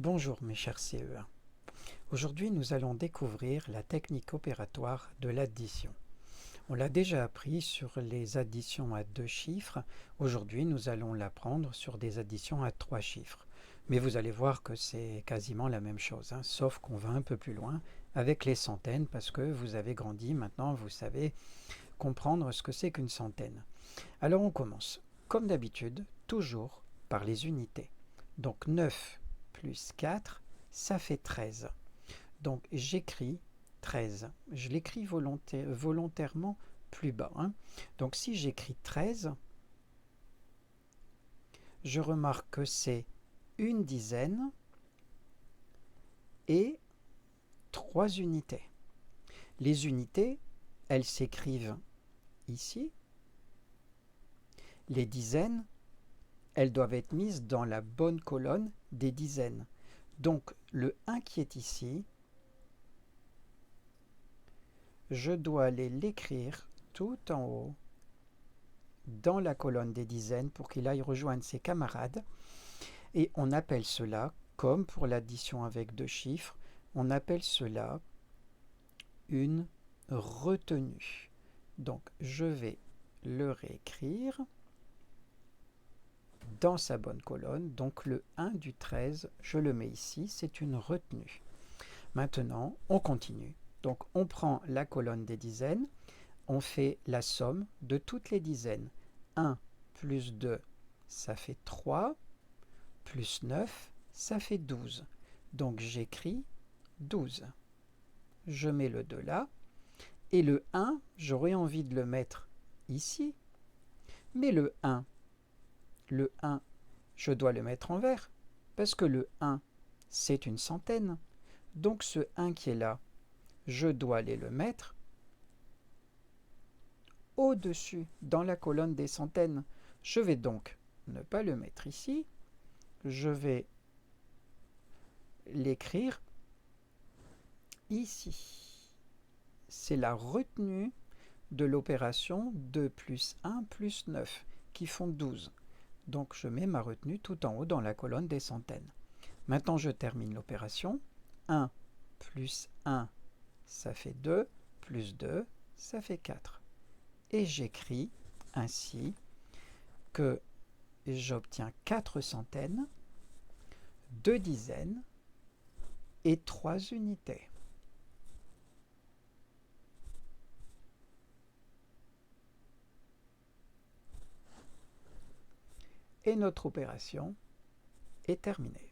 Bonjour mes chers CE1. Aujourd'hui nous allons découvrir la technique opératoire de l'addition. On l'a déjà appris sur les additions à 2 chiffres. Aujourd'hui nous allons l'apprendre sur des additions à 3 chiffres. Mais vous allez voir que c'est quasiment la même chose, hein, sauf qu'on va un peu plus loin avec les centaines parce que vous avez grandi, maintenant vous savez comprendre ce que c'est qu'une centaine. Alors on commence, comme d'habitude, toujours par les unités. Donc 9 plus 4, ça fait 13. Donc j'écris 13. Je l'écris volontairement plus bas, hein. Donc si j'écris 13, je remarque que c'est une dizaine et 3 unités. Les unités, elles s'écrivent ici. Les dizaines, elles doivent être mises dans la bonne colonne des dizaines. Donc le 1 qui est ici, je dois aller l'écrire tout en haut dans la colonne des dizaines pour qu'il aille rejoindre ses camarades. Et on appelle cela, comme pour l'addition avec 2 chiffres, on appelle cela une retenue. Donc je vais le réécrire dans sa bonne colonne. Donc le 1 du 13, je le mets ici, c'est une retenue. Maintenant, on continue. Donc on prend la colonne des dizaines, on fait la somme de toutes les dizaines. 1 plus 2, ça fait 3, plus 9, ça fait 12. Donc j'écris 12. Je mets le 2 là, et le 1, j'aurais envie de le mettre ici, mais le 1, je dois le mettre en vert, parce que le 1, c'est une centaine. Donc ce 1 qui est là, je dois aller le mettre au-dessus, dans la colonne des centaines. Je vais donc ne pas le mettre ici, je vais l'écrire ici. C'est la retenue de l'opération 2 plus 1 plus 9, qui font 12. Donc je mets ma retenue tout en haut dans la colonne des centaines. Maintenant je termine l'opération. 1 plus 1, ça fait 2, plus 2, ça fait 4. Et j'écris ainsi que j'obtiens 4 centaines, 2 dizaines et 3 unités. Et notre opération est terminée.